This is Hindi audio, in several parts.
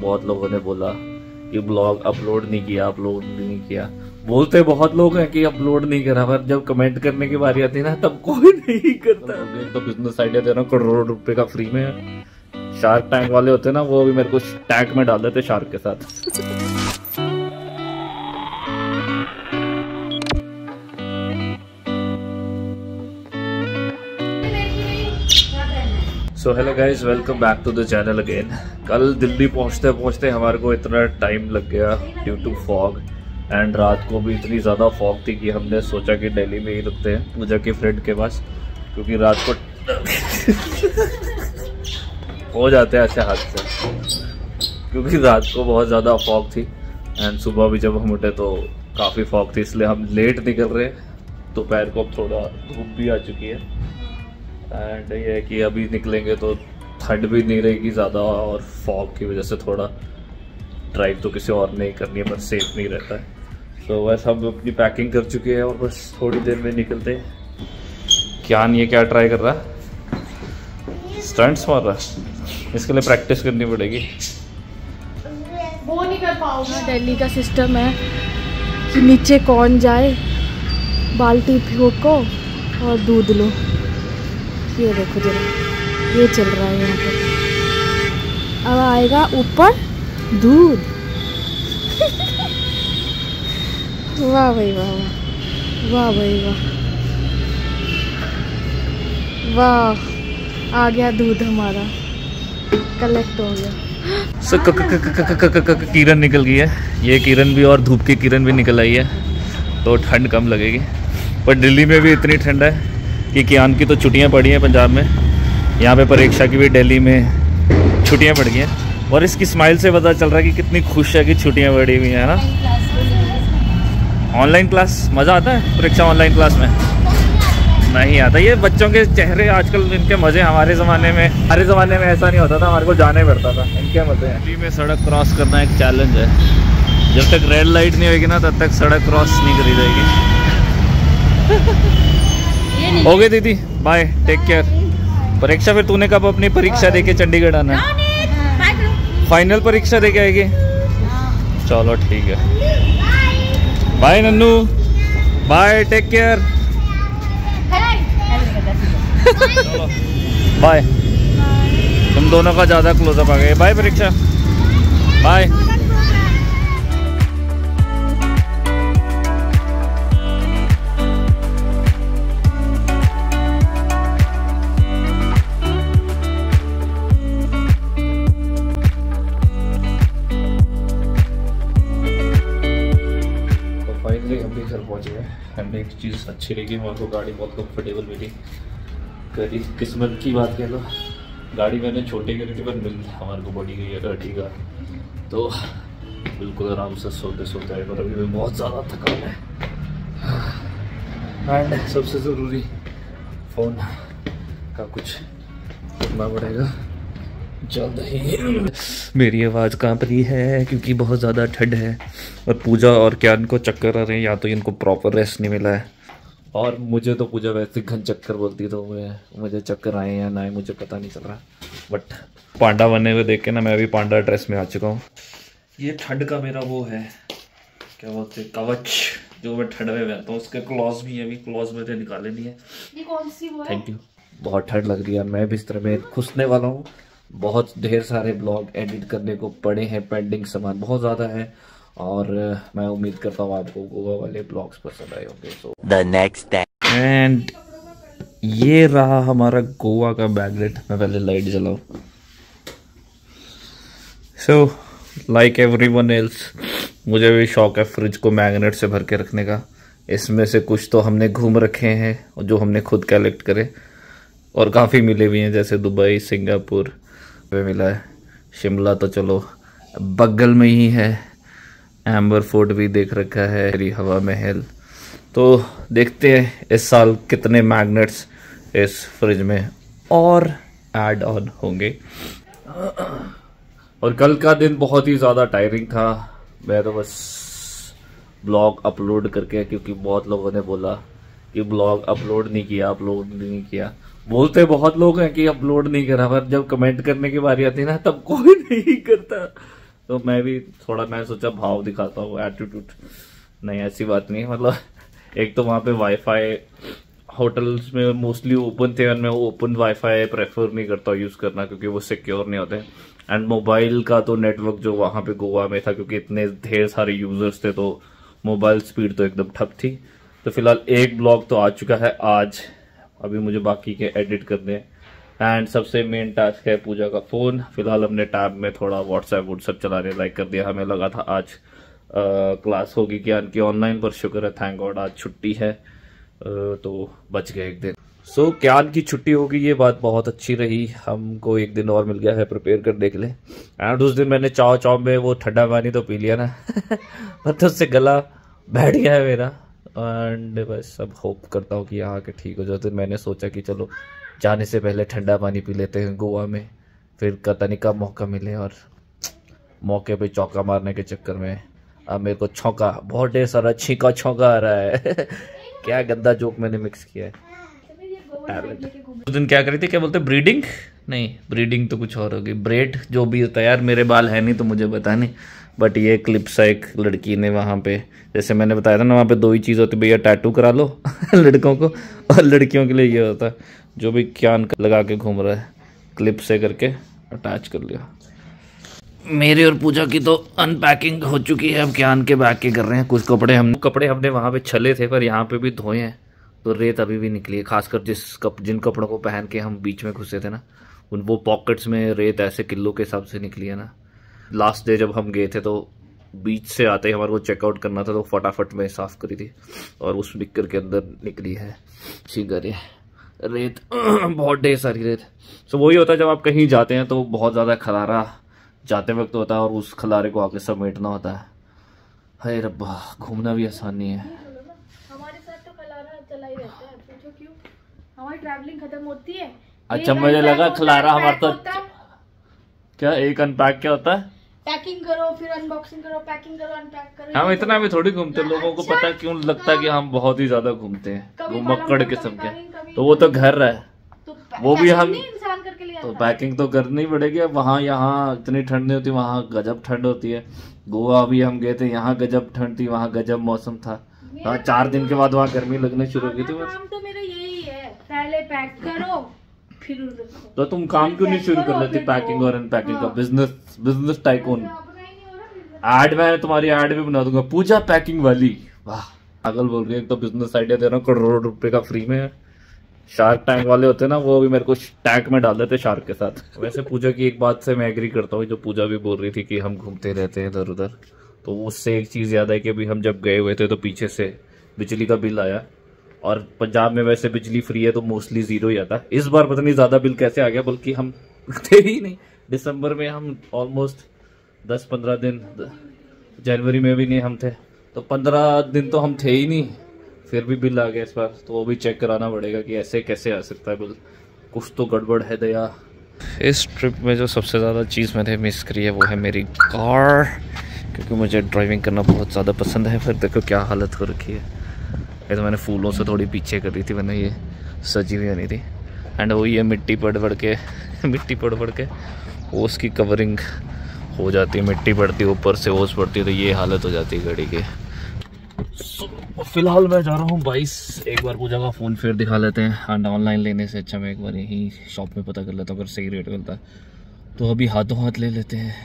बहुत लोगों ने बोला कि ब्लॉग अपलोड नहीं किया। बोलते बहुत लोग हैं कि अपलोड नहीं करा, पर जब कमेंट करने की बारी आती है ना तब कोई नहीं करता। तो बिजनेस आइडिया दे रहा हूँ करोड़ रुपए का फ्री में। शार्क टैंक वाले होते हैं ना, वो भी मेरे को टैंक में डाल देते शार्क के साथ। So hello guys, welcome back to the channel again. कल दिल्ली पहुंचते पहुंचते हमारे को इतना टाइम लग गया ड्यू टू फॉग, एंड रात को भी इतनी ज़्यादा फॉग थी कि हमने सोचा कि दिल्ली में ही रुकते हैं पूजा के फ्रेंड के पास, क्योंकि रात को हो जाते हैं ऐसे हादसे, क्योंकि रात को बहुत ज़्यादा फॉग थी एंड सुबह भी जब हम उठे तो काफ़ी फॉग थी, इसलिए हम लेट निकल रहे। दोपहर को अब थोड़ा धूप भी आ चुकी है एंड ये है कि अभी निकलेंगे तो ठंड भी नहीं रहेगी ज़्यादा, और फॉग की वजह से थोड़ा ड्राइव तो किसी और नहीं करनी है, पर सेफ नहीं रहता है। तो बस हम अपनी पैकिंग कर चुके हैं और बस थोड़ी देर में निकलते हैं। क्यान ये क्या ट्राई कर रहा है? स्टंट्स मार रहा है, इसके लिए प्रैक्टिस करनी पड़ेगी। वो नहीं कर पाऊंगा। दिल्ली का सिस्टम है कि नीचे कौन जाए, बाल्टी फेंको और दूध लो। ये देखो जरा, ये चल रहा है यहाँ पर। अब आएगा ऊपर दूध। वाह भाई वाह, वाह भाई वाह, वाह। आ गया दूध हमारा, कलेक्ट हो गया। किरण निकल गई है, ये किरण भी और धूप की किरण भी निकल आई है, तो ठंड कम लगेगी। पर दिल्ली में भी इतनी ठंड है कि कियान की तो छुट्टियां पड़ी हैं पंजाब में, यहाँ पे परीक्षा की भी दिल्ली में छुट्टियां पड़ गई हैं। और इसकी स्माइल से पता चल रहा है कि कितनी खुश है कि छुट्टियां पड़ी हुई हैं ना। ऑनलाइन क्लास मज़ा आता है? परीक्षा ऑनलाइन क्लास में नहीं आता। ये बच्चों के चेहरे आजकल, इनके मज़े। हमारे ज़माने में ऐसा नहीं होता था, हमारे को जाना ही पड़ता था। इनके मज़े हैं। दिल्ली में सड़क क्रॉस करना एक चैलेंज है। जब तक रेड लाइट नहीं होगी ना तब तक सड़क क्रॉस नहीं करी जाएगी। हो गए दीदी, बाय, टेक केयर। परीक्षा फिर तूने कब अपनी परीक्षा देके चंडीगढ़ आना है? फाइनल परीक्षा देके आएगी? चलो ठीक है, bye Nannu, bye, take care, bye. तुम दोनों का ज़्यादा क्लोजअप आ गए। बाय परीक्षा, बाय। घर पहुंच गए एंड एक चीज़ अच्छी लगी मेरे को, गाड़ी बहुत कंफर्टेबल मिली। कभी किस्मत की बात कह लो, गाड़ी मैंने छोटी करी थी पर मिल हमारे को बड़ी गई है गाड़ी का, तो बिल्कुल आराम से सोते सोते आए। पर अभी भी बहुत ज़्यादा थकान है एंड सबसे ज़रूरी फ़ोन का कुछ करना पड़ेगा जल्द ही। मेरी आवाज़ कांप रही है क्योंकि बहुत ज़्यादा ठंड है और पूजा और क्यान को चक्कर आ रहे हैं, या तो इनको प्रॉपर रेस्ट नहीं मिला है, और मुझे तो पूजा वैसे घन चक्कर बोलती, तो मुझे चक्कर आए या ना आए मुझे पता नहीं चल रहा। बट पांडा बने हुए देख के ना मैं भी पांडा ड्रेस में आ चुका हूँ। ये ठंड का मेरा वो है, क्या बोलते हैं, कवच, जो मैं ठंड में पहनता हूँ। उसके क्लॉज भी है, अभी क्लॉज में तो निकाले नहीं है। ये कौन सी वो है? Thank you. बहुत ठंड लग रही है, मैं बिस्तर में घुसने वाला हूँ। बहुत ढेर सारे ब्लॉग एडिट करने को पड़े हैं, पेंडिंग सामान बहुत ज़्यादा है, और मैं उम्मीद करता हूँ आपको गोवा वाले ब्लॉग्स पसंद आए होंगे। So the next day and ये रहा हमारा गोवा का बैगलेट। मैं पहले लाइट जलाऊं। सो लाइक एवरीवन एल्स, मुझे भी शौक है फ्रिज को मैग्नेट से भर के रखने का। इसमें से कुछ तो हमने घूम रखे हैं और जो हमने खुद कलेक्ट करे, और काफ़ी मिले भी हैं, जैसे दुबई, सिंगापुर में मिला है। शिमला तो चलो बगल में ही है, एम्बर फोर्ट भी देख रखा है, हवा महल। तो देखते हैं इस साल कितने मैग्नेट्स इस फ्रिज में और ऐड ऑन होंगे। और कल का दिन बहुत ही ज़्यादा टायरिंग था। मैं तो बस ब्लॉग अपलोड करके, क्योंकि बहुत लोगों ने बोला कि ब्लॉग अपलोड नहीं किया। बोलते बहुत लोग हैं कि अपलोड नहीं करा, पर जब कमेंट करने की बारी आती है ना तब कोई नहीं करता। तो मैं भी थोड़ा, मैं सोचा भाव दिखाता हूँ, एटीट्यूड। नहीं ऐसी बात नहीं, मतलब एक तो वहाँ पे वाईफाई होटल्स में मोस्टली ओपन थे, और मैं ओपन वाईफाई प्रेफर नहीं करता यूज करना क्योंकि वो सिक्योर नहीं होते। एंड मोबाइल का तो नेटवर्क जो वहाँ पे गोवा में था, क्योंकि इतने ढेर सारे यूजर्स थे तो मोबाइल स्पीड तो एकदम ठप थी। तो फिलहाल एक ब्लॉग तो आ चुका है आज, अभी मुझे बाकी के एडिट करने हैं। एंड सबसे मेन टास्क है पूजा का फोन। फिलहाल हमने टैब में थोड़ा व्हाट्सएप चलाने लाइक कर दिया। हमें लगा था आज क्लास होगी ज्ञान की ऑनलाइन, पर शुक्र है थैंक गॉड आज छुट्टी है, तो बच गए एक दिन। सो ज्ञान की छुट्टी होगी, ये बात बहुत अच्छी रही। हमको एक दिन और मिल गया है प्रिपेयर कर देख ले। एंड उस दिन मैंने चाव में वो ठंडा पानी तो पी लिया ना मतलब उससे गला बैठ गया है मेरा। एंड बस अब होप करता हूँ कि यहाँ आके ठीक हो जाए। तो मैंने सोचा कि चलो जाने से पहले ठंडा पानी पी लेते हैं गोवा में, फिर कतनी का मौका मिले। और मौके पे चौका मारने के चक्कर में अब मेरे को छौका, बहुत ढेर सारा छीका छौका आ रहा है क्या गंदा जोक मैंने मिक्स किया है। उस दिन क्या करी थी, क्या बोलते ब्रीडिंग? नहीं, ब्रीडिंग तो कुछ और होगी, ब्रेड जो भी होता है। यार मेरे बाल है नहीं तो मुझे पता नहीं, बट ये क्लिप सा एक लड़की ने वहाँ पे, जैसे मैंने बताया था ना, वहाँ पे दो ही चीज़ होती है, भैया टैटू करा लो लड़कों को, और लड़कियों के लिए ये होता है जो भी क्यान लगा के घूम रहा है, क्लिप से करके अटैच कर लिया। मेरी और पूजा की तो अनपैकिंग हो चुकी है, अब क्यान के बैग के कर रहे हैं। कुछ कपड़े हमने वहाँ पे छले थे, पर यहाँ पे भी धोए हैं, तो रेत अभी भी निकली है। खासकर जिन कपड़ों को पहन के हम बीच में घुसे थे ना, उन वो पॉकेट्स में रेत ऐसे किलो के हिसाब से निकली है ना। लास्ट डे जब हम गए थे तो बीच से आते ही हमारे को चेकआउट करना था, तो फटाफट में साफ करी थी, और उस निक्कर के अंदर निकली है शिगरी रेत बहुत ढेर सारी रेत। तो वही होता है जब आप कहीं जाते हैं तो बहुत ज़्यादा खलारा जाते वक्त होता है, और उस खलारे को आके समेटना होता है। हाय रब्बा, घूमना भी आसान नहीं है। हमारे साथ तो खलारा चला ही रहता है, पूछो क्यों? हमारी ट्रैवलिंग खत्म होती है। अच्छा, मुझे लगा खलारा हमारा तो क्या, एक अनपैक क्या होता है? पैकिंग करो, फिर अनबॉक्सिंग करो, पैकिंग करो, अनपैक करो। हम इतना भी थोड़ी घूमते, लोगों को पता क्यों लगता है कि हम बहुत ही ज्यादा घूमते हैं, वो मक्कड़ किस्म के। तो वो तो घर है, वो भी हम तो पैकिंग तो करनी पड़ेगी। अब वहाँ यहाँ इतनी ठंड नहीं होती, वहाँ गजब ठंड होती है। गोवा अभी हम गए थे, यहाँ गजब ठंड थी, वहाँ गजब मौसम था। 4 दिन के बाद वहाँ गर्मी लगने शुरू हो गई थी। बस तो मेरा यही है, पहले पैक करो फिर रखो। तो तुम काम क्यों नहीं शुरू कर लेती पैकिंग और अनपैकिंग का? बिजनेस टाइकून एड, मैं तुम्हारी एड भी बना दूंगा, पूजा पैकिंग वाली। वाह, पागल बोल रही है। एक तो बिजनेस आइडिया दे रहा हूँ, करोड़ रुपए का फ्री में। शार्क टैंक वाले होते हैं ना, वो भी मेरे को टैंक में डाल देते शार्क के साथ। वैसे पूजा की एक बात से मैं एग्री करता हूँ, जो पूजा भी बोल रही थी कि हम घूमते रहते हैं इधर उधर, तो उससे एक चीज़ याद है कि अभी हम जब गए हुए थे तो पीछे से बिजली का बिल आया, और पंजाब में वैसे बिजली फ्री है तो मोस्टली 0 ही आता है। इस बार पता नहीं ज़्यादा बिल कैसे आ गया, बल्कि हम थे ही नहीं दिसंबर में, हम ऑलमोस्ट 10-15 दिन, जनवरी में भी नहीं हम थे, तो 15 दिन तो हम थे ही नहीं, फिर भी बिल आ गया इस बार। तो वो भी चेक कराना पड़ेगा कि ऐसे कैसे आ सकता है बिल, कुछ तो गड़बड़ है दया। इस ट्रिप में जो सबसे ज़्यादा चीज़ मैंने मिस करी है वो है मेरी कार, क्योंकि मुझे ड्राइविंग करना बहुत ज़्यादा पसंद है। फिर देखो क्या हालत हो रखी है। ये तो मैंने फूलों से थोड़ी पीछे कर दी थी, वरना ये सजी हुई नहीं थी। एंड वो ये मिट्टी पड़ पड़ के ओस की कवरिंग हो जाती है, मिट्टी पड़ती है ऊपर से, ओस पड़ती है, तो ये हालत हो जाती है गाड़ी की। फिलहाल मैं जा रहा हूँ 22। एक बार पूजा का फ़ोन फिर दिखा लेते हैं। एंड ऑनलाइन लेने से अच्छा मैं एक बार यही शॉप में पता कर लेता हूँ, अगर सही रेट मिलता है तो अभी हाथों हाथ ले लेते हैं।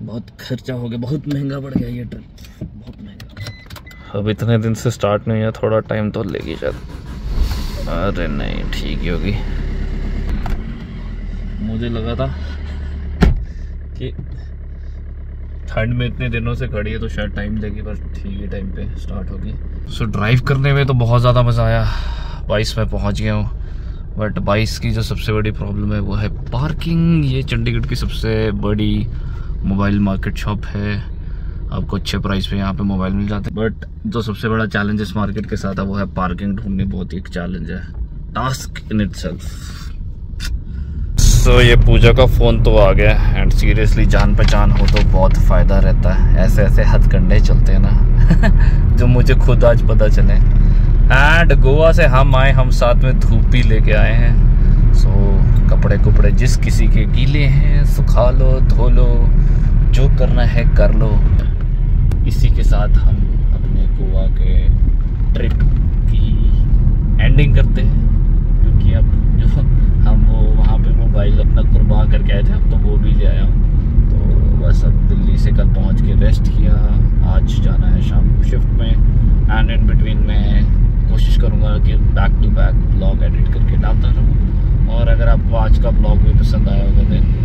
बहुत खर्चा हो गया, बहुत महंगा पड़ गया ये ट्रिप, बहुत महंगा। अब इतने दिन से स्टार्ट नहीं है, थोड़ा टाइम तो लेगी शायद। अरे नहीं, ठीक ही होगी। मुझे लगा था कि ठंड में इतने दिनों से खड़ी है तो शायद टाइम लेगी, पर ठीक है टाइम पे स्टार्ट होगी। सो ड्राइव करने में तो बहुत ज़्यादा मज़ा आया। 22 में पहुंच गया हूँ, बट 22 की जो सबसे बड़ी प्रॉब्लम है वो है पार्किंग। ये चंडीगढ़ की सबसे बड़ी मोबाइल मार्केट शॉप है, आपको अच्छे प्राइस पे यहाँ पे मोबाइल मिल जाते हैं। बट जो सबसे बड़ा चैलेंज इस मार्केट के साथ है वो है पार्किंग ढूंढनी, बहुत ही एक चैलेंज है, टास्क इन इटसेल्फ। तो ये पूजा का फ़ोन तो आ गया। एंड सीरियसली जान पहचान हो तो बहुत फ़ायदा रहता है, ऐसे ऐसे हथकंडे चलते हैं ना जो मुझे खुद आज पता चले। एंड गोवा से हम आए, हम साथ में धूप भी लेके आए हैं। सो कपड़े जिस किसी के गीले हैं सुखा लो, धो लो, करना है कर लो। इसी के साथ हम अपने गोवा के ट्रिप की एंडिंग करते हैं, क्योंकि अब जो हम वो वहाँ पे मोबाइल अपना कुर्बा करके आए थे, अब तो वो भी ले आया हूँ। तो बस अब दिल्ली से कल पहुँच के रेस्ट किया, आज जाना है शाम को शिफ्ट में, एंड इन बिटवीन मैं कोशिश करूँगा कि back to back blog edit करके डालता रहूँ। और अगर आपको आज का ब्लॉग भी पसंद आया होगा देन